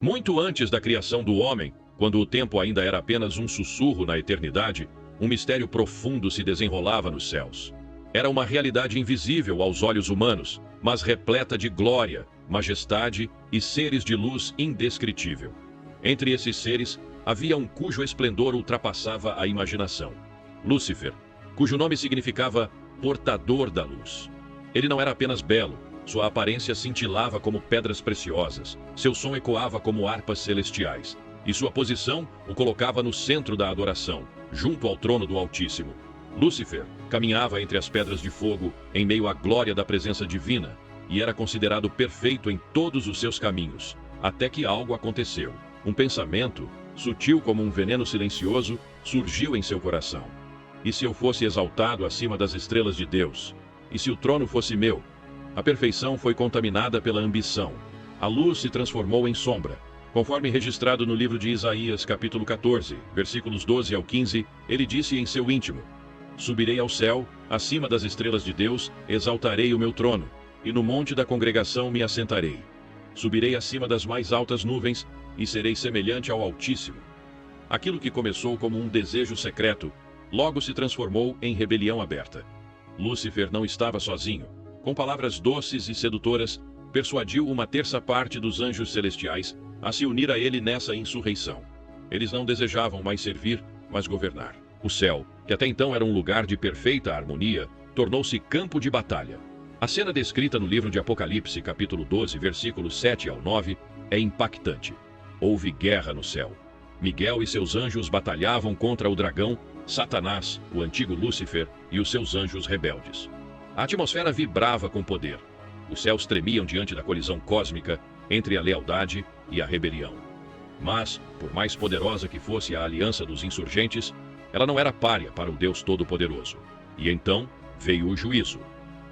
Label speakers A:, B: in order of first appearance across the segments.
A: Muito antes da criação do homem, quando o tempo ainda era apenas um sussurro na eternidade, um mistério profundo se desenrolava nos céus. Era uma realidade invisível aos olhos humanos, mas repleta de glória, majestade e seres de luz indescritível. Entre esses seres, havia um cujo esplendor ultrapassava a imaginação. Lúcifer, cujo nome significava portador da luz. Ele não era apenas belo, sua aparência cintilava como pedras preciosas, seu som ecoava como harpas celestiais, e sua posição o colocava no centro da adoração, junto ao trono do Altíssimo. Lúcifer caminhava entre as pedras de fogo, em meio à glória da presença divina, e era considerado perfeito em todos os seus caminhos, até que algo aconteceu. Um pensamento, sutil como um veneno silencioso, surgiu em seu coração. E se eu fosse exaltado acima das estrelas de Deus? E se o trono fosse meu? A perfeição foi contaminada pela ambição. A luz se transformou em sombra. Conforme registrado no livro de Isaías, capítulo 14, versículos 12 ao 15, ele disse em seu íntimo: Subirei ao céu, acima das estrelas de Deus, exaltarei o meu trono, e no monte da congregação me assentarei. Subirei acima das mais altas nuvens, e serei semelhante ao Altíssimo. Aquilo que começou como um desejo secreto, logo se transformou em rebelião aberta. Lúcifer não estava sozinho. Com palavras doces e sedutoras, persuadiu uma terça parte dos anjos celestiais a se unir a ele nessa insurreição. Eles não desejavam mais servir, mas governar. O céu, que até então era um lugar de perfeita harmonia, tornou-se campo de batalha. A cena descrita no livro de Apocalipse, capítulo 12, versículos 7 ao 9, é impactante. Houve guerra no céu. Miguel e seus anjos batalhavam contra o dragão, Satanás, o antigo Lúcifer, e os seus anjos rebeldes. A atmosfera vibrava com poder. Os céus tremiam diante da colisão cósmica entre a lealdade e a rebelião. Mas, por mais poderosa que fosse a aliança dos insurgentes, ela não era pária para o Deus Todo-Poderoso. E então veio o juízo.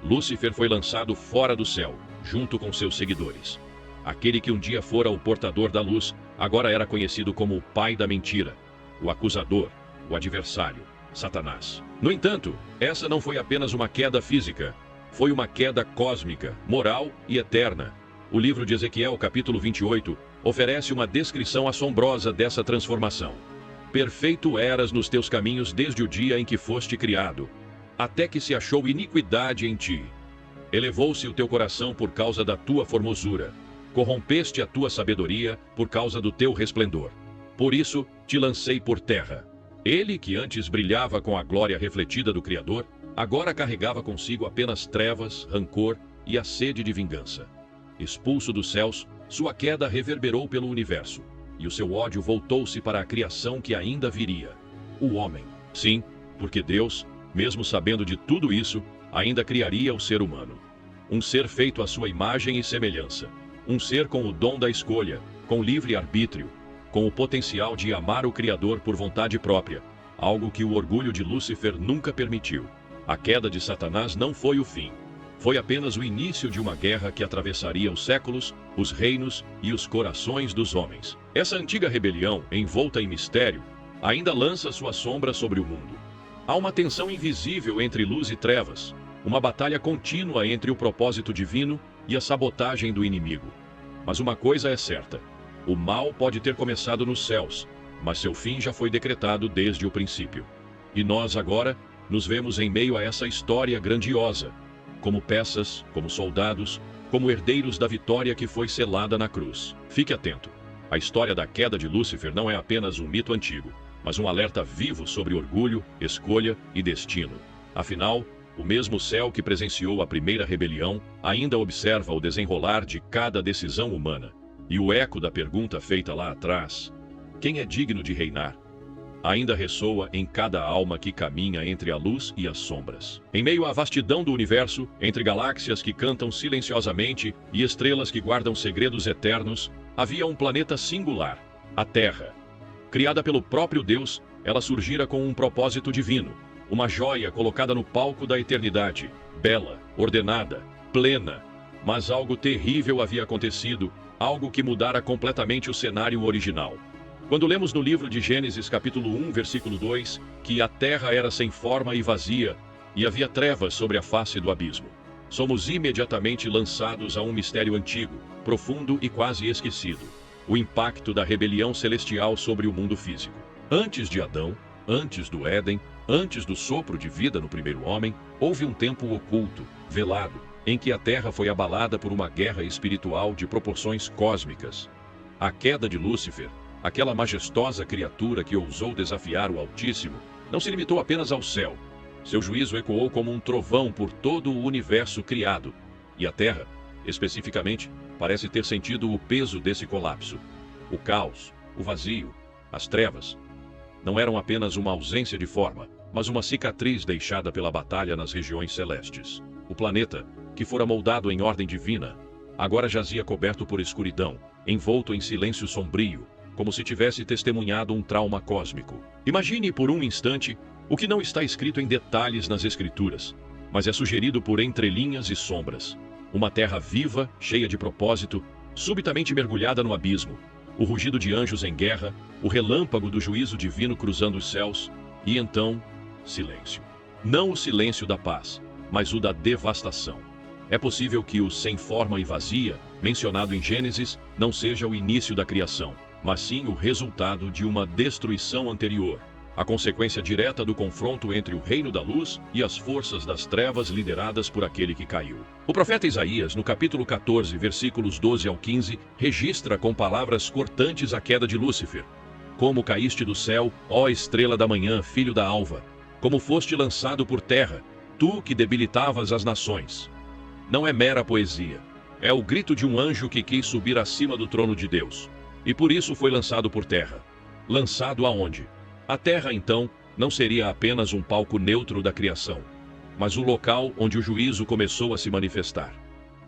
A: Lúcifer foi lançado fora do céu, junto com seus seguidores. Aquele que um dia fora o portador da luz, agora era conhecido como o pai da mentira, o acusador, o adversário, Satanás. No entanto, essa não foi apenas uma queda física, foi uma queda cósmica, moral e eterna. O livro de Ezequiel, capítulo 28, oferece uma descrição assombrosa dessa transformação. Perfeito eras nos teus caminhos desde o dia em que foste criado, até que se achou iniquidade em ti. Elevou-se o teu coração por causa da tua formosura. Corrompeste a tua sabedoria por causa do teu resplendor. Por isso te lancei por terra. Ele, que antes brilhava com a glória refletida do Criador, agora carregava consigo apenas trevas, rancor e a sede de vingança. Expulso dos céus, sua queda reverberou pelo universo, e o seu ódio voltou-se para a criação que ainda viria, o homem. Sim, porque Deus, mesmo sabendo de tudo isso, ainda criaria o ser humano. Um ser feito à sua imagem e semelhança. Um ser com o dom da escolha, com livre arbítrio, com o potencial de amar o Criador por vontade própria, algo que o orgulho de Lúcifer nunca permitiu. A queda de Satanás não foi o fim. Foi apenas o início de uma guerra que atravessaria os séculos, os reinos e os corações dos homens. Essa antiga rebelião, envolta em mistério, ainda lança sua sombra sobre o mundo. Há uma tensão invisível entre luz e trevas, uma batalha contínua entre o propósito divino e a sabotagem do inimigo. Mas uma coisa é certa: o mal pode ter começado nos céus, mas seu fim já foi decretado desde o princípio. E nós agora nos vemos em meio a essa história grandiosa, como peças, como soldados, como herdeiros da vitória que foi selada na cruz. Fique atento. A história da queda de Lúcifer não é apenas um mito antigo, mas um alerta vivo sobre orgulho, escolha e destino. Afinal, o mesmo céu que presenciou a primeira rebelião ainda observa o desenrolar de cada decisão humana. E o eco da pergunta feita lá atrás, quem é digno de reinar, ainda ressoa em cada alma que caminha entre a luz e as sombras. Em meio à vastidão do universo, entre galáxias que cantam silenciosamente e estrelas que guardam segredos eternos, havia um planeta singular, a Terra. Criada pelo próprio Deus, ela surgira com um propósito divino, uma joia colocada no palco da eternidade, bela, ordenada, plena. Mas algo terrível havia acontecido, algo que mudara completamente o cenário original. Quando lemos no livro de Gênesis capítulo 1, versículo 2, que a terra era sem forma e vazia, e havia trevas sobre a face do abismo, somos imediatamente lançados a um mistério antigo, profundo e quase esquecido. o impacto da rebelião celestial sobre o mundo físico. Antes de Adão, antes do Éden, antes do sopro de vida no primeiro homem, houve um tempo oculto, velado, em que a Terra foi abalada por uma guerra espiritual de proporções cósmicas. A queda de Lúcifer, aquela majestosa criatura que ousou desafiar o Altíssimo, não se limitou apenas ao céu. Seu juízo ecoou como um trovão por todo o universo criado. E a Terra, especificamente, parece ter sentido o peso desse colapso. O caos, o vazio, as trevas, não eram apenas uma ausência de forma, mas uma cicatriz deixada pela batalha nas regiões celestes. O planeta, que fora moldado em ordem divina, agora jazia coberto por escuridão, envolto em silêncio sombrio, como se tivesse testemunhado um trauma cósmico. Imagine por um instante o que não está escrito em detalhes nas Escrituras, mas é sugerido por entrelinhas e sombras. Uma terra viva, cheia de propósito, subitamente mergulhada no abismo. O rugido de anjos em guerra, o relâmpago do juízo divino cruzando os céus, e então, silêncio. Não o silêncio da paz, mas o da devastação. É possível que o sem forma e vazia, mencionado em Gênesis, não seja o início da criação, mas sim o resultado de uma destruição anterior, a consequência direta do confronto entre o reino da luz e as forças das trevas lideradas por aquele que caiu. O profeta Isaías, no capítulo 14, versículos 12 ao 15, registra com palavras cortantes a queda de Lúcifer. Como caíste do céu, ó estrela da manhã, filho da alva, como foste lançado por terra, tu que debilitavas as nações. Não é mera poesia, é o grito de um anjo que quis subir acima do trono de Deus, e por isso foi lançado por terra. Lançado aonde? A Terra, então, não seria apenas um palco neutro da criação, mas o local onde o juízo começou a se manifestar.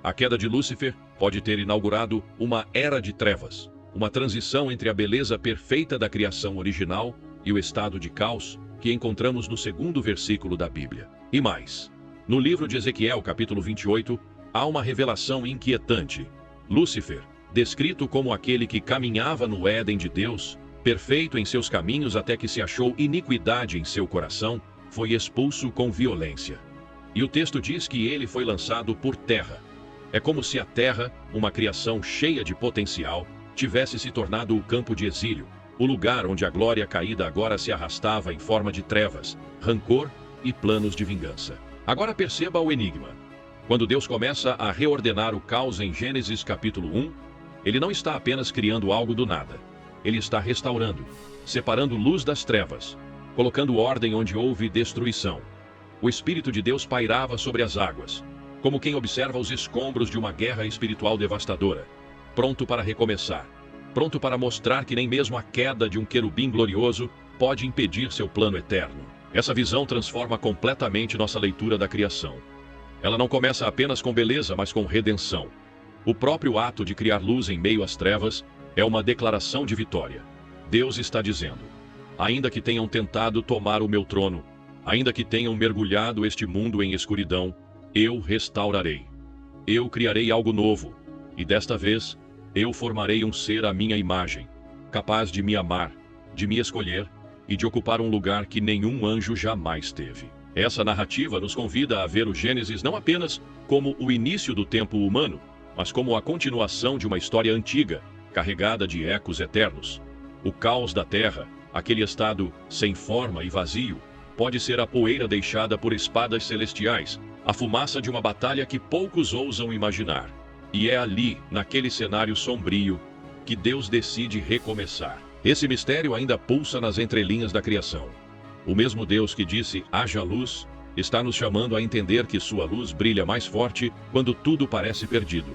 A: A queda de Lúcifer pode ter inaugurado uma era de trevas, uma transição entre a beleza perfeita da criação original e o estado de caos que encontramos no segundo versículo da Bíblia. E mais, no livro de Ezequiel, capítulo 28, há uma revelação inquietante. Lúcifer, descrito como aquele que caminhava no Éden de Deus, perfeito em seus caminhos até que se achou iniquidade em seu coração, foi expulso com violência. E o texto diz que ele foi lançado por terra. É como se a terra, uma criação cheia de potencial, tivesse se tornado o campo de exílio, o lugar onde a glória caída agora se arrastava em forma de trevas, rancor e planos de vingança. Agora perceba o enigma. Quando Deus começa a reordenar o caos em Gênesis capítulo 1, ele não está apenas criando algo do nada. Ele está restaurando, separando luz das trevas, colocando ordem onde houve destruição. O Espírito de Deus pairava sobre as águas, como quem observa os escombros de uma guerra espiritual devastadora, pronto para recomeçar, pronto para mostrar que nem mesmo a queda de um querubim glorioso pode impedir seu plano eterno. Essa visão transforma completamente nossa leitura da criação. Ela não começa apenas com beleza, mas com redenção. O próprio ato de criar luz em meio às trevas é uma declaração de vitória. Deus está dizendo: ainda que tenham tentado tomar o meu trono, ainda que tenham mergulhado este mundo em escuridão, eu restaurarei. Eu criarei algo novo, e desta vez, eu formarei um ser à minha imagem, capaz de me amar, de me escolher e de ocupar um lugar que nenhum anjo jamais teve. Essa narrativa nos convida a ver o Gênesis não apenas como o início do tempo humano, mas como a continuação de uma história antiga, carregada de ecos eternos. O caos da terra, aquele estado sem forma e vazio, pode ser a poeira deixada por espadas celestiais, a fumaça de uma batalha que poucos ousam imaginar. E é ali, naquele cenário sombrio, que Deus decide recomeçar. Esse mistério ainda pulsa nas entrelinhas da criação. O mesmo Deus que disse, haja luz, está nos chamando a entender que sua luz brilha mais forte quando tudo parece perdido.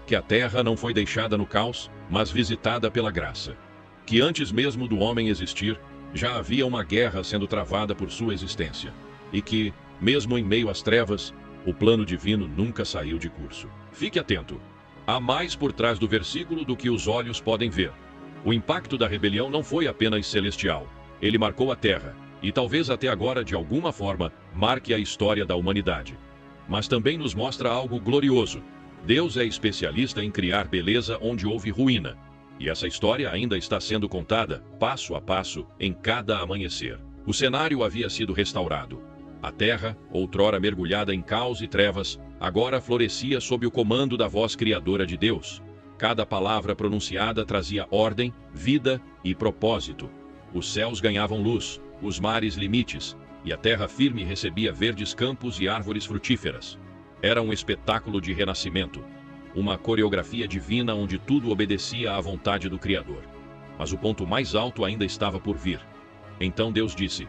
A: Que a terra não foi deixada no caos, mas visitada pela graça. Que antes mesmo do homem existir, já havia uma guerra sendo travada por sua existência. E que, mesmo em meio às trevas, o plano divino nunca saiu de curso. Fique atento. Há mais por trás do versículo do que os olhos podem ver. O impacto da rebelião não foi apenas celestial. Ele marcou a terra, e talvez até agora, de alguma forma, marque a história da humanidade. Mas também nos mostra algo glorioso. Deus é especialista em criar beleza onde houve ruína. E essa história ainda está sendo contada, passo a passo, em cada amanhecer. O cenário havia sido restaurado. A terra, outrora mergulhada em caos e trevas, agora florescia sob o comando da voz criadora de Deus. Cada palavra pronunciada trazia ordem, vida e propósito. Os céus ganhavam luz, os mares limites, e a terra firme recebia verdes campos e árvores frutíferas. Era um espetáculo de renascimento, uma coreografia divina onde tudo obedecia à vontade do Criador. Mas o ponto mais alto ainda estava por vir. Então Deus disse: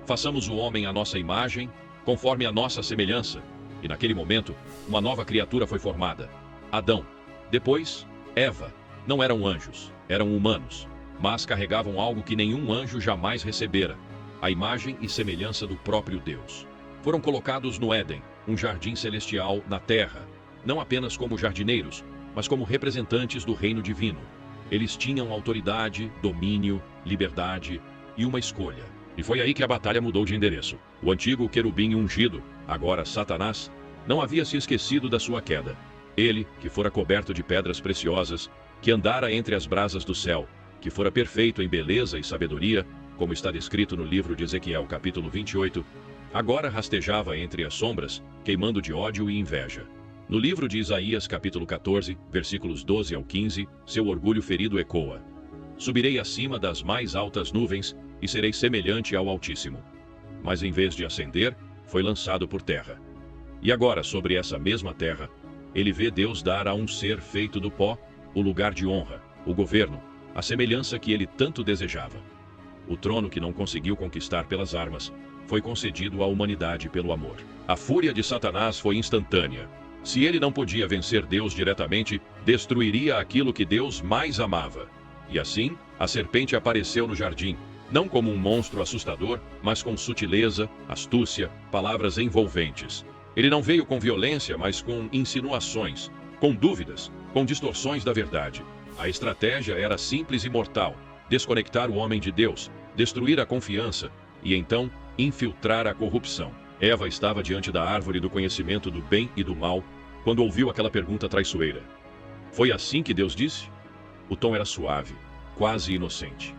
A: façamos o homem à nossa imagem, conforme a nossa semelhança. E naquele momento, uma nova criatura foi formada: Adão. Depois, Eva. Não eram anjos, eram humanos, mas carregavam algo que nenhum anjo jamais recebera: a imagem e semelhança do próprio Deus. Foram colocados no Éden, um jardim celestial na terra, não apenas como jardineiros, mas como representantes do reino divino. Eles tinham autoridade, domínio, liberdade e uma escolha. E foi aí que a batalha mudou de endereço. O antigo querubim ungido, agora Satanás, não havia se esquecido da sua queda. Ele, que fora coberto de pedras preciosas, que andara entre as brasas do céu, que fora perfeito em beleza e sabedoria, como está descrito no livro de Ezequiel, capítulo 28, agora rastejava entre as sombras, queimando de ódio e inveja. No livro de Isaías, capítulo 14, versículos 12 ao 15, seu orgulho ferido ecoa: subirei acima das mais altas nuvens e serei semelhante ao Altíssimo. Mas em vez de ascender, foi lançado por terra. E agora, sobre essa mesma terra, ele vê Deus dar a um ser feito do pó o lugar de honra, o governo, a semelhança que ele tanto desejava. O trono que não conseguiu conquistar pelas armas foi concedido à humanidade pelo amor. A fúria de Satanás foi instantânea. Se ele não podia vencer Deus diretamente, destruiria aquilo que Deus mais amava. E assim, a serpente apareceu no jardim, não como um monstro assustador, mas com sutileza, astúcia, palavras envolventes. Ele não veio com violência, mas com insinuações, com dúvidas, com distorções da verdade. A estratégia era simples e mortal: desconectar o homem de Deus, destruir a confiança e então infiltrar a corrupção. Eva estava diante da árvore do conhecimento do bem e do mal quando ouviu aquela pergunta traiçoeira. Foi assim que Deus disse? O tom era suave, quase inocente.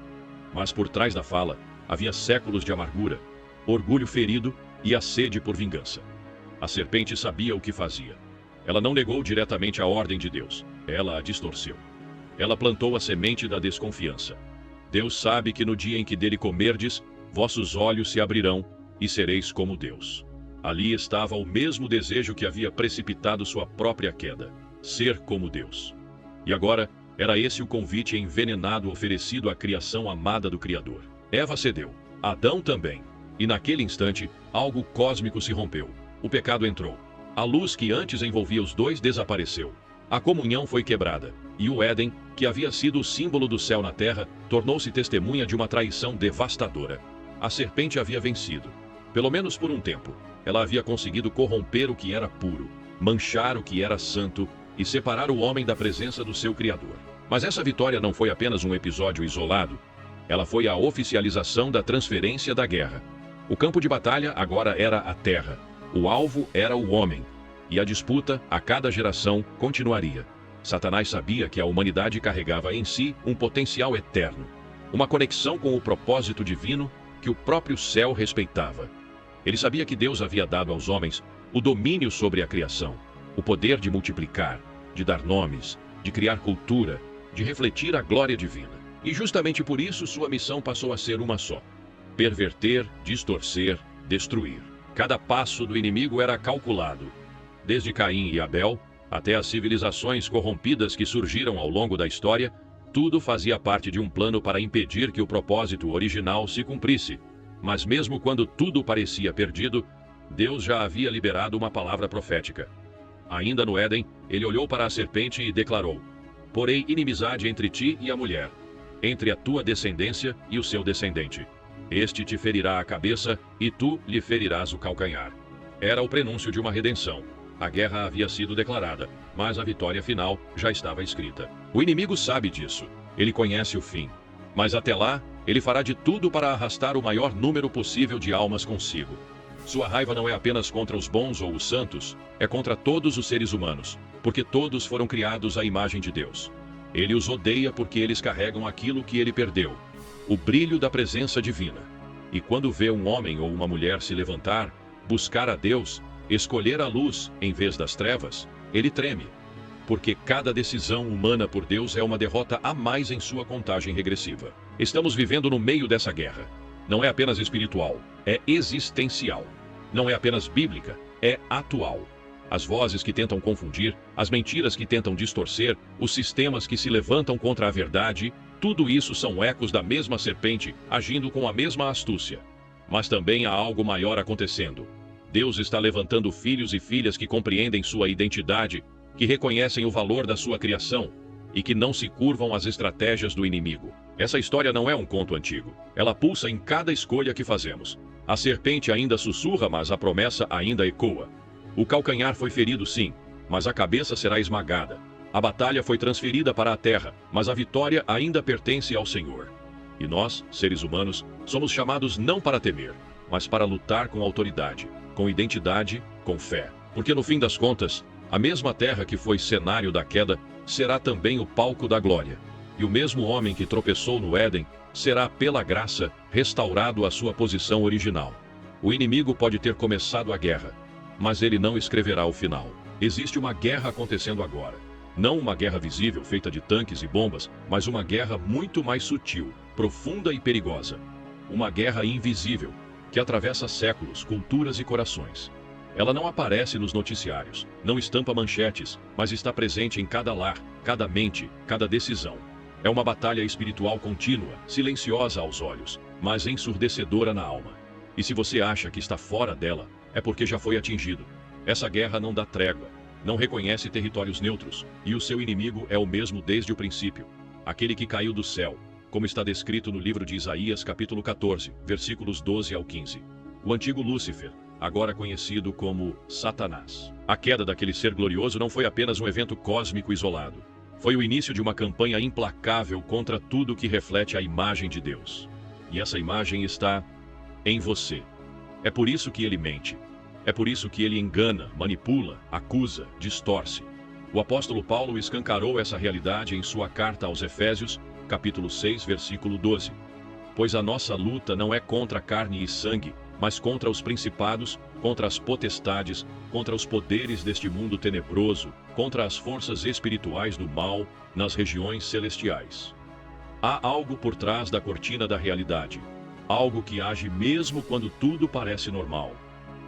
A: Mas por trás da fala havia séculos de amargura, orgulho ferido e a sede por vingança. A serpente sabia o que fazia. Ela não negou diretamente a ordem de Deus, ela a distorceu. Ela plantou a semente da desconfiança. Deus sabe que no dia em que dele comerdes, vossos olhos se abrirão e sereis como Deus. Ali estava o mesmo desejo que havia precipitado sua própria queda: ser como Deus. E agora, era esse o convite envenenado oferecido à criação amada do Criador. Eva cedeu, Adão também. E naquele instante, algo cósmico se rompeu. O pecado entrou. A luz que antes envolvia os dois desapareceu. A comunhão foi quebrada. E o Éden, que havia sido o símbolo do céu na terra, tornou-se testemunha de uma traição devastadora. A serpente havia vencido. Pelo menos por um tempo. Ela havia conseguido corromper o que era puro, manchar o que era santo e separar o homem da presença do seu Criador. Mas essa vitória não foi apenas um episódio isolado. Ela foi a oficialização da transferência da guerra. O campo de batalha agora era a terra. O alvo era o homem. E a disputa, a cada geração, continuaria. Satanás sabia que a humanidade carregava em si um potencial eterno, uma conexão com o propósito divino que o próprio céu respeitava. Ele sabia que Deus havia dado aos homens o domínio sobre a criação, o poder de multiplicar, de dar nomes, de criar cultura, de refletir a glória divina. E justamente por isso sua missão passou a ser uma só: perverter, distorcer, destruir. Cada passo do inimigo era calculado. Desde Caim e Abel, até as civilizações corrompidas que surgiram ao longo da história, tudo fazia parte de um plano para impedir que o propósito original se cumprisse. Mas mesmo quando tudo parecia perdido, Deus já havia liberado uma palavra profética. Ainda no Éden, ele olhou para a serpente e declarou: porém inimizade entre ti e a mulher, entre a tua descendência e o seu descendente. Este te ferirá a cabeça, e tu lhe ferirás o calcanhar. Era o prenúncio de uma redenção. A guerra havia sido declarada, mas a vitória final já estava escrita. O inimigo sabe disso. Ele conhece o fim. Mas até lá, ele fará de tudo para arrastar o maior número possível de almas consigo. Sua raiva não é apenas contra os bons ou os santos, é contra todos os seres humanos, porque todos foram criados à imagem de Deus. Ele os odeia porque eles carregam aquilo que ele perdeu: o brilho da presença divina. E quando vê um homem ou uma mulher se levantar, buscar a Deus, escolher a luz em vez das trevas, ele treme. porque cada decisão humana por Deus é uma derrota a mais em sua contagem regressiva. Estamos vivendo no meio dessa guerra. Não é apenas espiritual, é existencial. Não é apenas bíblica, é atual. As vozes que tentam confundir, as mentiras que tentam distorcer, os sistemas que se levantam contra a verdade, tudo isso são ecos da mesma serpente, agindo com a mesma astúcia. Mas também há algo maior acontecendo. Deus está levantando filhos e filhas que compreendem sua identidade, que reconhecem o valor da sua criação e que não se curvam às estratégias do inimigo. Essa história não é um conto antigo. Ela pulsa em cada escolha que fazemos. A serpente ainda sussurra, mas a promessa ainda ecoa. O calcanhar foi ferido, sim, mas a cabeça será esmagada. A batalha foi transferida para a terra, mas a vitória ainda pertence ao Senhor. E nós, seres humanos, somos chamados não para temer, mas para lutar com autoridade, com identidade, com fé. Porque no fim das contas, a mesma terra que foi cenário da queda será também o palco da glória. E o mesmo homem que tropeçou no Éden será, pela graça, restaurado à sua posição original. O inimigo pode ter começado a guerra, mas ele não escreverá o final. Existe uma guerra acontecendo agora. Não uma guerra visível feita de tanques e bombas, mas uma guerra muito mais sutil, profunda e perigosa. Uma guerra invisível, que atravessa séculos, culturas e corações. Ela não aparece nos noticiários, não estampa manchetes, mas está presente em cada lar, cada mente, cada decisão. É uma batalha espiritual contínua, silenciosa aos olhos, mas ensurdecedora na alma. E se você acha que está fora dela, é porque já foi atingido. Essa guerra não dá trégua, não reconhece territórios neutros, e o seu inimigo é o mesmo desde o princípio. Aquele que caiu do céu, como está descrito no livro de Isaías, capítulo 14, versículos 12 ao 15. O antigo Lúcifer, agora conhecido como Satanás. A queda daquele ser glorioso não foi apenas um evento cósmico isolado. Foi o início de uma campanha implacável contra tudo que reflete a imagem de Deus. E essa imagem está em você. É por isso que ele mente. É por isso que ele engana, manipula, acusa, distorce. O apóstolo Paulo escancarou essa realidade em sua carta aos Efésios, capítulo 6, versículo 12. Pois a nossa luta não é contra carne e sangue, mas contra os principados, contra as potestades, contra os poderes deste mundo tenebroso, contra as forças espirituais do mal nas regiões celestiais. Há algo por trás da cortina da realidade, algo que age mesmo quando tudo parece normal.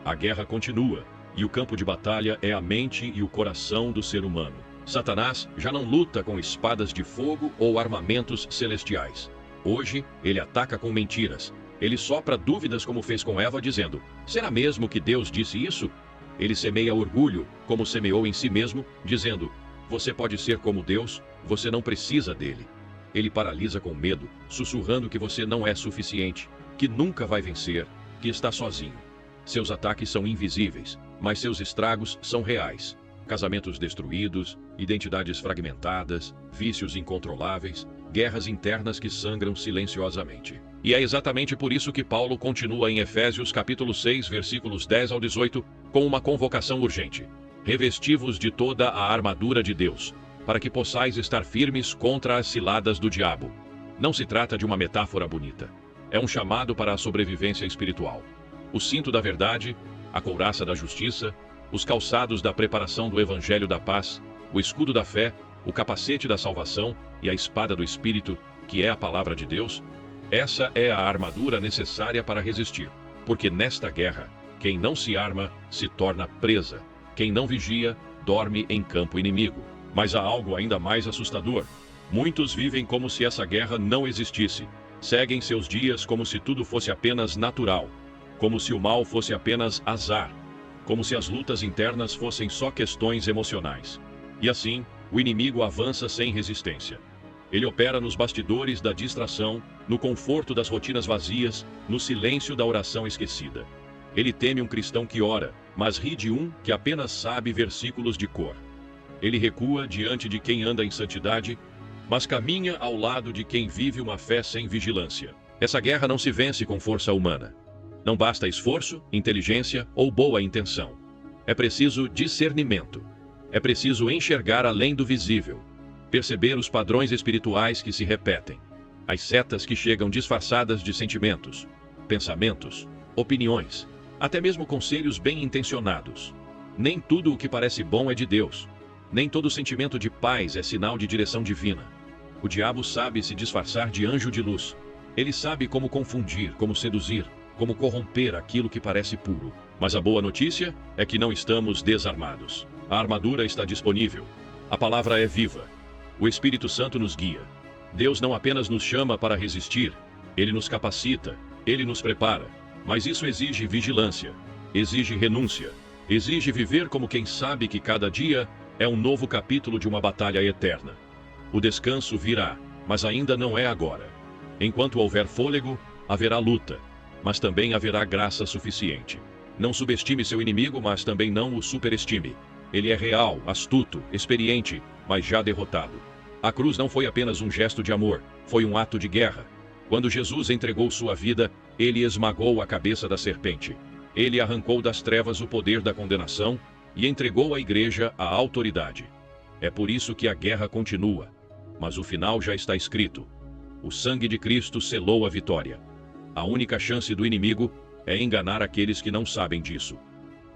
A: A guerra continua, e o campo de batalha é a mente e o coração do ser humano. Satanás já não luta com espadas de fogo ou armamentos celestiais. Hoje, ele ataca com mentiras. Ele sopra dúvidas como fez com Eva, dizendo: será mesmo que Deus disse isso? Ele semeia orgulho, como semeou em si mesmo, dizendo: você pode ser como Deus, você não precisa dele. Ele paralisa com medo, sussurrando que você não é suficiente, que nunca vai vencer, que está sozinho. Seus ataques são invisíveis, mas seus estragos são reais. Casamentos destruídos, identidades fragmentadas, vícios incontroláveis, guerras internas que sangram silenciosamente. E é exatamente por isso que Paulo continua em Efésios capítulo 6, versículos 10 ao 18, com uma convocação urgente. Revesti-vos de toda a armadura de Deus, para que possais estar firmes contra as ciladas do diabo. Não se trata de uma metáfora bonita. É um chamado para a sobrevivência espiritual. O cinto da verdade, a couraça da justiça, os calçados da preparação do evangelho da paz, o escudo da fé, o capacete da salvação e a espada do Espírito, que é a palavra de Deus, essa é a armadura necessária para resistir. Porque nesta guerra, quem não se arma, se torna presa. Quem não vigia, dorme em campo inimigo. Mas há algo ainda mais assustador. Muitos vivem como se essa guerra não existisse. Seguem seus dias como se tudo fosse apenas natural. Como se o mal fosse apenas azar. Como se as lutas internas fossem só questões emocionais. E assim, o inimigo avança sem resistência. Ele opera nos bastidores da distração, no conforto das rotinas vazias, no silêncio da oração esquecida. Ele teme um cristão que ora, mas ri de um que apenas sabe versículos de cor. Ele recua diante de quem anda em santidade, mas caminha ao lado de quem vive uma fé sem vigilância. Essa guerra não se vence com força humana. Não basta esforço, inteligência ou boa intenção. É preciso discernimento. É preciso enxergar além do visível. Perceber os padrões espirituais que se repetem. As setas que chegam disfarçadas de sentimentos, pensamentos, opiniões, até mesmo conselhos bem intencionados. Nem tudo o que parece bom é de Deus. Nem todo sentimento de paz é sinal de direção divina. O diabo sabe se disfarçar de anjo de luz. Ele sabe como confundir, como seduzir, como corromper aquilo que parece puro. Mas a boa notícia é que não estamos desarmados. A armadura está disponível. A palavra é viva. O Espírito Santo nos guia. Deus não apenas nos chama para resistir, Ele nos capacita, Ele nos prepara. Mas isso exige vigilância, exige renúncia, exige viver como quem sabe que cada dia é um novo capítulo de uma batalha eterna. O descanso virá, mas ainda não é agora. Enquanto houver fôlego, haverá luta, mas também haverá graça suficiente. Não subestime seu inimigo, mas também não o superestime. Ele é real, astuto, experiente, mas já derrotado. A cruz não foi apenas um gesto de amor, foi um ato de guerra. Quando Jesus entregou sua vida, ele esmagou a cabeça da serpente. Ele arrancou das trevas o poder da condenação e entregou à igreja a autoridade. É por isso que a guerra continua. Mas o final já está escrito. O sangue de Cristo selou a vitória. A única chance do inimigo é enganar aqueles que não sabem disso,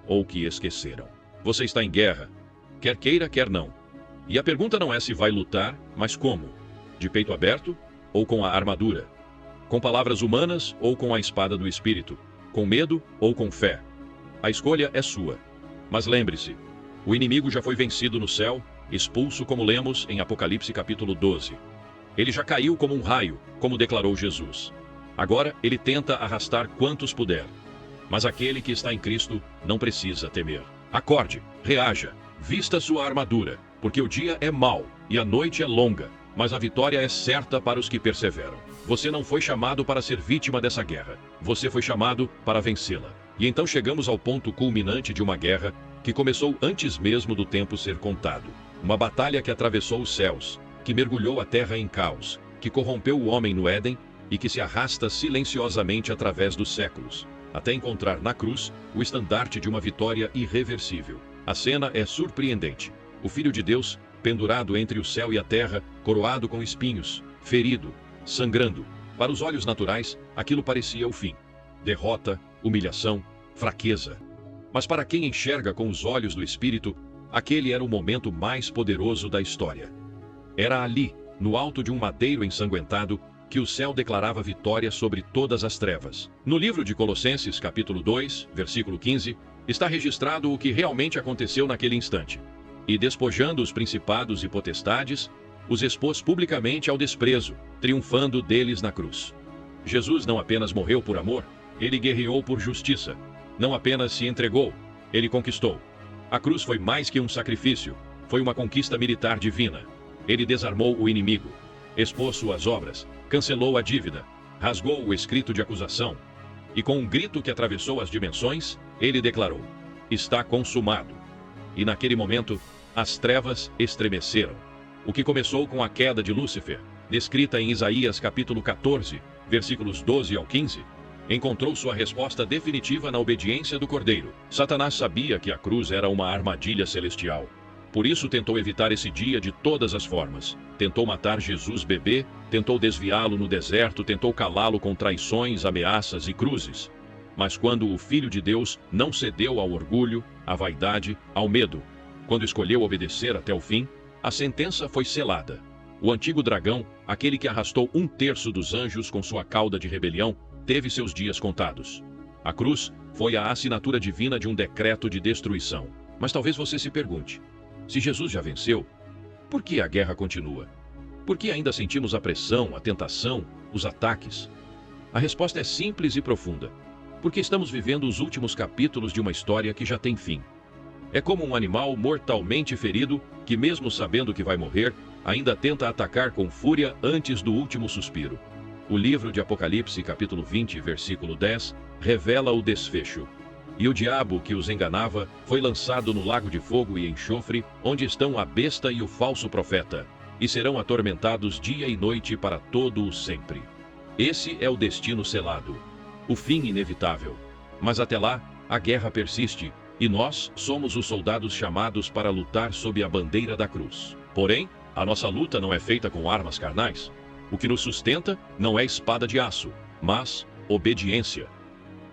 A: ou que esqueceram. Você está em guerra, quer queira, quer não. E a pergunta não é se vai lutar, mas como? De peito aberto ou com a armadura? Com palavras humanas ou com a espada do Espírito? Com medo ou com fé? A escolha é sua. Mas lembre-se, o inimigo já foi vencido no céu, expulso como lemos em Apocalipse capítulo 12. Ele já caiu como um raio, como declarou Jesus. Agora ele tenta arrastar quantos puder. Mas aquele que está em Cristo não precisa temer. Acorde, reaja, vista sua armadura, porque o dia é mau e a noite é longa, mas a vitória é certa para os que perseveram. Você não foi chamado para ser vítima dessa guerra, você foi chamado para vencê-la. E então chegamos ao ponto culminante de uma guerra que começou antes mesmo do tempo ser contado. Uma batalha que atravessou os céus, que mergulhou a terra em caos, que corrompeu o homem no Éden e que se arrasta silenciosamente através dos séculos, até encontrar na cruz o estandarte de uma vitória irreversível. A cena é surpreendente. O Filho de Deus, pendurado entre o céu e a terra, coroado com espinhos, ferido, sangrando. Para os olhos naturais, aquilo parecia o fim. Derrota, humilhação, fraqueza. Mas para quem enxerga com os olhos do Espírito, aquele era o momento mais poderoso da história. Era ali, no alto de um madeiro ensanguentado, que o céu declarava vitória sobre todas as trevas. No livro de Colossenses, capítulo 2, versículo 15, está registrado o que realmente aconteceu naquele instante. E despojando os principados e potestades, os expôs publicamente ao desprezo, triunfando deles na cruz. Jesus não apenas morreu por amor, ele guerreou por justiça. Não apenas se entregou, ele conquistou. A cruz foi mais que um sacrifício, foi uma conquista militar divina. Ele desarmou o inimigo, expôs suas obras, cancelou a dívida, rasgou o escrito de acusação, e com um grito que atravessou as dimensões, ele declarou: está consumado. E naquele momento, as trevas estremeceram. O que começou com a queda de Lúcifer, descrita em Isaías capítulo 14, versículos 12 ao 15, encontrou sua resposta definitiva na obediência do Cordeiro. Satanás sabia que a cruz era uma armadilha celestial. Por isso tentou evitar esse dia de todas as formas. Tentou matar Jesus bebê, tentou desviá-lo no deserto, tentou calá-lo com traições, ameaças e cruzes. Mas quando o Filho de Deus não cedeu ao orgulho, à vaidade, ao medo, quando escolheu obedecer até o fim, a sentença foi selada. O antigo dragão, aquele que arrastou 1/3 dos anjos com sua cauda de rebelião, teve seus dias contados. A cruz foi a assinatura divina de um decreto de destruição. Mas talvez você se pergunte: se Jesus já venceu, por que a guerra continua? Por que ainda sentimos a pressão, a tentação, os ataques? A resposta é simples e profunda. Porque estamos vivendo os últimos capítulos de uma história que já tem fim. É como um animal mortalmente ferido que, mesmo sabendo que vai morrer, ainda tenta atacar com fúria antes do último suspiro. O livro de Apocalipse, capítulo 20, versículo 10, revela o desfecho. E o diabo que os enganava foi lançado no lago de fogo e enxofre, onde estão a besta e o falso profeta, e serão atormentados dia e noite para todo o sempre. Esse é o destino selado, o fim inevitável. Mas até lá, a guerra persiste, e nós somos os soldados chamados para lutar sob a bandeira da cruz. Porém, a nossa luta não é feita com armas carnais. O que nos sustenta não é espada de aço, mas obediência.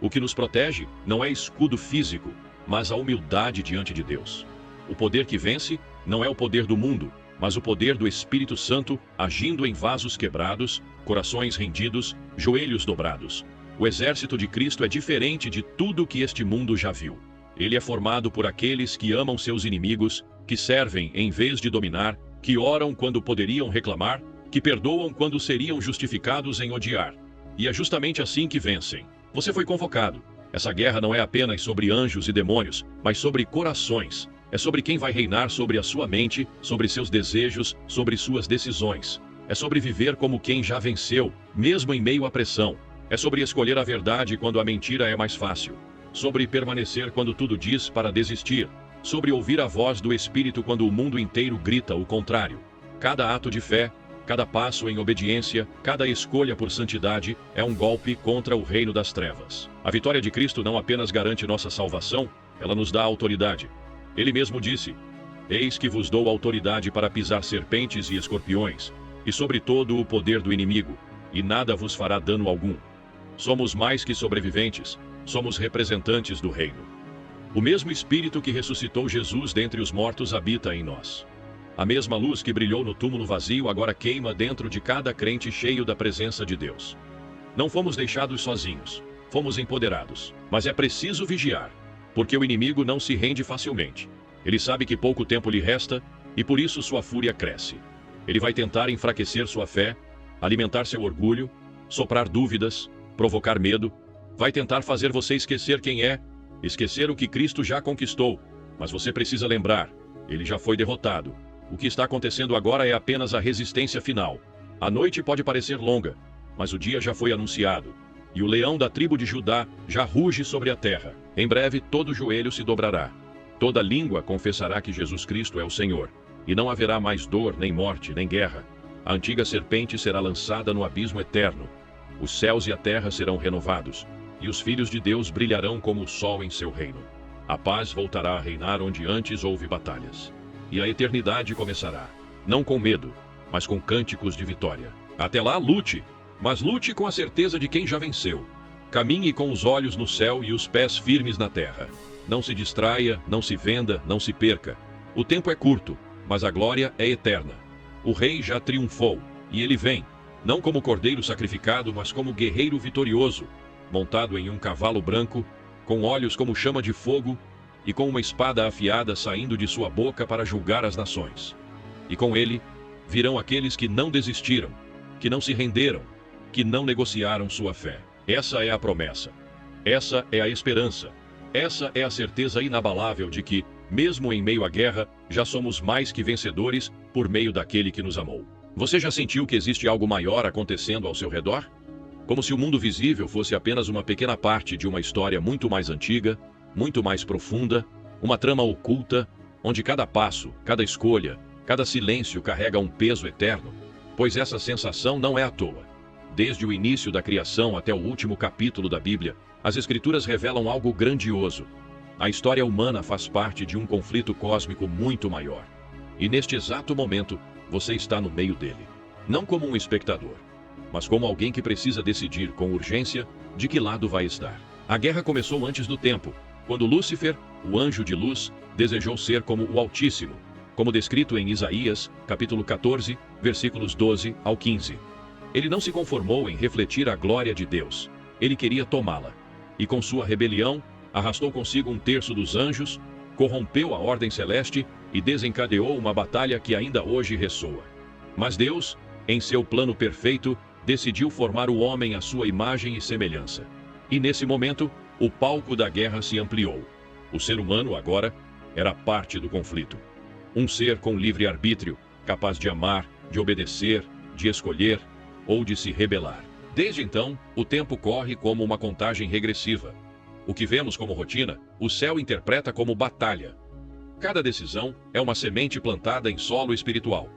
A: O que nos protege não é escudo físico, mas a humildade diante de Deus. O poder que vence Não é o poder do mundo, mas o poder do Espírito Santo agindo em vasos quebrados, corações rendidos, joelhos dobrados. O exército de Cristo é diferente de tudo que este mundo já viu. Ele é formado por aqueles que amam seus inimigos, que servem em vez de dominar, que oram quando poderiam reclamar, que perdoam quando seriam justificados em odiar. E é justamente assim que vencem. Você foi convocado. Essa guerra não é apenas sobre anjos e demônios, mas sobre corações. É sobre quem vai reinar sobre a sua mente, sobre seus desejos, sobre suas decisões. É sobre viver como quem já venceu, mesmo em meio à pressão. É sobre escolher a verdade quando a mentira é mais fácil. Sobre permanecer quando tudo diz para desistir. Sobre ouvir a voz do Espírito quando o mundo inteiro grita o contrário. Cada ato de fé, cada passo em obediência, cada escolha por santidade é um golpe contra o reino das trevas. A vitória de Cristo não apenas garante nossa salvação, ela nos dá autoridade. Ele mesmo disse: "Eis que vos dou autoridade para pisar serpentes e escorpiões, e sobre todo o poder do inimigo, e nada vos fará dano algum." Somos mais que sobreviventes, somos representantes do reino. O mesmo Espírito que ressuscitou Jesus dentre os mortos habita em nós. A mesma luz que brilhou no túmulo vazio agora queima dentro de cada crente cheio da presença de Deus. Não fomos deixados sozinhos, fomos empoderados. Mas é preciso vigiar, porque o inimigo não se rende facilmente. Ele sabe que pouco tempo lhe resta, e por isso sua fúria cresce. Ele vai tentar enfraquecer sua fé, alimentar seu orgulho, soprar dúvidas, provocar medo. Vai tentar fazer você esquecer quem é, esquecer o que Cristo já conquistou. Mas você precisa lembrar, ele já foi derrotado. O que está acontecendo agora é apenas a resistência final. A noite pode parecer longa, mas o dia já foi anunciado. E o leão da tribo de Judá já ruge sobre a terra. Em breve todo joelho se dobrará. Toda língua confessará que Jesus Cristo é o Senhor. E não haverá mais dor, nem morte, nem guerra. A antiga serpente será lançada no abismo eterno. Os céus e a terra serão renovados, e os filhos de Deus brilharão como o sol em seu reino. A paz voltará a reinar onde antes houve batalhas. E a eternidade começará, não com medo, mas com cânticos de vitória. Até lá, lute, mas lute com a certeza de quem já venceu. Caminhe com os olhos no céu e os pés firmes na terra. Não se distraia, não se venda, não se perca. O tempo é curto, mas a glória é eterna. O rei já triunfou, e ele vem, não como cordeiro sacrificado, mas como guerreiro vitorioso, montado em um cavalo branco, com olhos como chama de fogo, e com uma espada afiada saindo de sua boca para julgar as nações. E com ele virão aqueles que não desistiram, que não se renderam, que não negociaram sua fé. Essa é a promessa. Essa é a esperança. Essa é a certeza inabalável de que, mesmo em meio à guerra, já somos mais que vencedores por meio daquele que nos amou. Você já sentiu que existe algo maior acontecendo ao seu redor? Como se o mundo visível fosse apenas uma pequena parte de uma história muito mais antiga, muito mais profunda, uma trama oculta, onde cada passo, cada escolha, cada silêncio carrega um peso eterno? Pois essa sensação não é à toa. Desde o início da criação até o último capítulo da Bíblia, as Escrituras revelam algo grandioso. A história humana faz parte de um conflito cósmico muito maior. E neste exato momento, você está no meio dele. Não como um espectador, mas como alguém que precisa decidir com urgência de que lado vai estar. A guerra começou antes do tempo, quando Lúcifer, o anjo de luz, desejou ser como o Altíssimo, como descrito em Isaías, capítulo 14, versículos 12 ao 15. Ele não se conformou em refletir a glória de Deus. Ele queria tomá-la. E com sua rebelião, arrastou consigo um terço dos anjos, corrompeu a ordem celeste e desencadeou uma batalha que ainda hoje ressoa. Mas Deus, em seu plano perfeito, decidiu formar o homem à sua imagem e semelhança. E nesse momento, o palco da guerra se ampliou. O ser humano, agora, era parte do conflito. Um ser com livre arbítrio, capaz de amar, de obedecer, de escolher ou de se rebelar. Desde então, o tempo corre como uma contagem regressiva. O que vemos como rotina, o céu interpreta como batalha. Cada decisão é uma semente plantada em solo espiritual.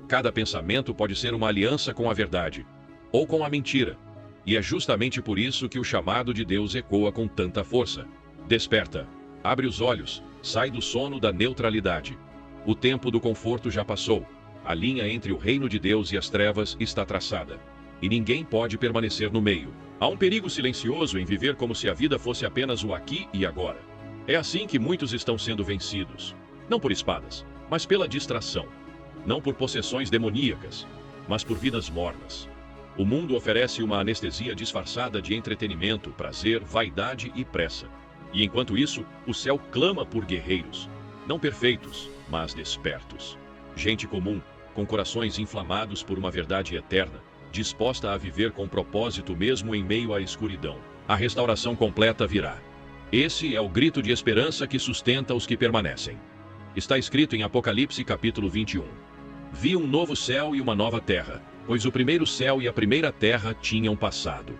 A: Cada pensamento pode ser uma aliança com a verdade, ou com a mentira. E é justamente por isso que o chamado de Deus ecoa com tanta força. Desperta, abre os olhos, sai do sono da neutralidade. O tempo do conforto já passou. A linha entre o reino de Deus e as trevas está traçada. E ninguém pode permanecer no meio. Há um perigo silencioso em viver como se a vida fosse apenas o aqui e agora. É assim que muitos estão sendo vencidos. Não por espadas, mas pela distração. Não por possessões demoníacas, mas por vidas mornas. O mundo oferece uma anestesia disfarçada de entretenimento, prazer, vaidade e pressa. E enquanto isso, o céu clama por guerreiros. Não perfeitos, mas despertos. Gente comum, com corações inflamados por uma verdade eterna, disposta a viver com propósito mesmo em meio à escuridão. A restauração completa virá. Esse é o grito de esperança que sustenta os que permanecem. Está escrito em Apocalipse capítulo 21. Vi um novo céu e uma nova terra, pois o primeiro céu e a primeira terra tinham passado.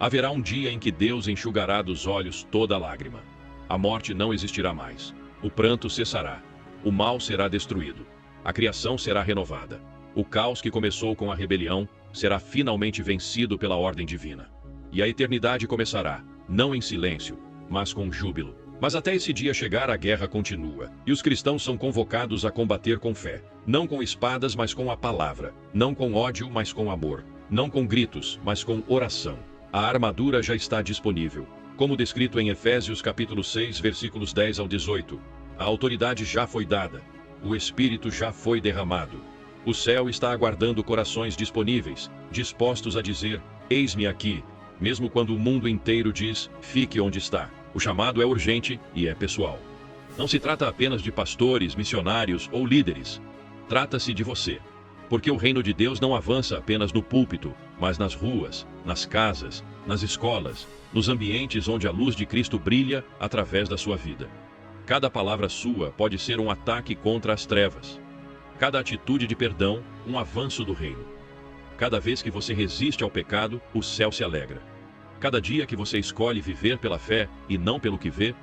A: Haverá um dia em que Deus enxugará dos olhos toda lágrima. A morte não existirá mais. O pranto cessará. O mal será destruído. A criação será renovada. O caos que começou com a rebelião será finalmente vencido pela ordem divina. E a eternidade começará, não em silêncio, mas com júbilo. Mas até esse dia chegar, a guerra continua, e os cristãos são convocados a combater com fé, não com espadas, mas com a palavra, não com ódio, mas com amor, não com gritos, mas com oração. A armadura já está disponível, como descrito em Efésios capítulo 6, versículos 10 ao 18. A autoridade já foi dada, o Espírito já foi derramado. O céu está aguardando corações disponíveis, dispostos a dizer, eis-me aqui, mesmo quando o mundo inteiro diz, fique onde está. O chamado é urgente e é pessoal. Não se trata apenas de pastores, missionários ou líderes. Trata-se de você. Porque o reino de Deus não avança apenas no púlpito, mas nas ruas, nas casas, nas escolas, nos ambientes onde a luz de Cristo brilha através da sua vida. Cada palavra sua pode ser um ataque contra as trevas. Cada atitude de perdão, um avanço do reino. Cada vez que você resiste ao pecado, o céu se alegra. Cada dia que você escolhe viver pela fé e não pelo que vê,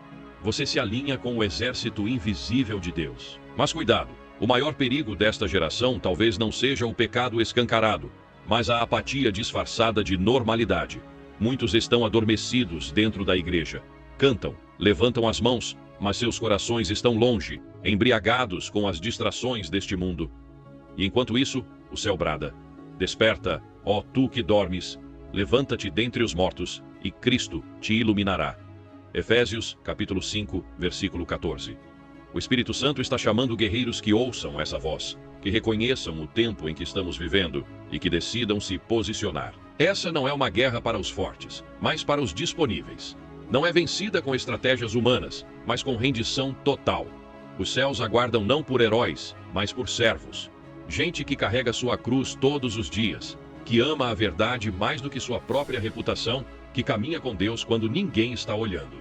A: você se alinha com o exército invisível de Deus. Mas cuidado, o maior perigo desta geração talvez não seja o pecado escancarado, mas a apatia disfarçada de normalidade. Muitos estão adormecidos dentro da igreja. Cantam, levantam as mãos, mas seus corações estão longe, embriagados com as distrações deste mundo. E enquanto isso, o céu brada: desperta, ó tu que dormes, levanta-te dentre os mortos, e Cristo te iluminará. Efésios, capítulo 5, versículo 14. O Espírito Santo está chamando guerreiros que ouçam essa voz, que reconheçam o tempo em que estamos vivendo e que decidam se posicionar. Essa não é uma guerra para os fortes, mas para os disponíveis. Não é vencida com estratégias humanas, mas com rendição total. Os céus aguardam não por heróis, mas por servos. Gente que carrega sua cruz todos os dias, que ama a verdade mais do que sua própria reputação, que caminha com Deus quando ninguém está olhando.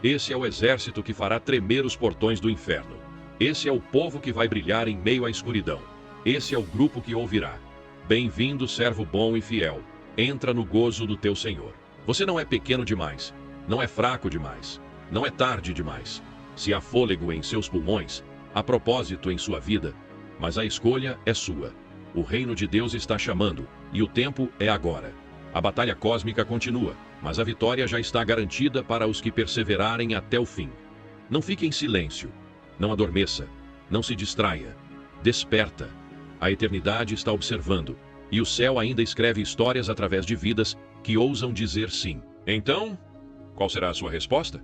A: Esse é o exército que fará tremer os portões do inferno. Esse é o povo que vai brilhar em meio à escuridão. Esse é o grupo que ouvirá: bem-vindo, servo bom e fiel. Entra no gozo do teu Senhor. Você não é pequeno demais. Não é fraco demais. Não é tarde demais. Se há fôlego em seus pulmões, há propósito em sua vida, mas a escolha é sua. O reino de Deus está chamando, e o tempo é agora. A batalha cósmica continua, mas a vitória já está garantida para os que perseverarem até o fim. Não fique em silêncio. Não adormeça. Não se distraia. Desperta. A eternidade está observando, e o céu ainda escreve histórias através de vidas que ousam dizer sim. Então, qual será a sua resposta?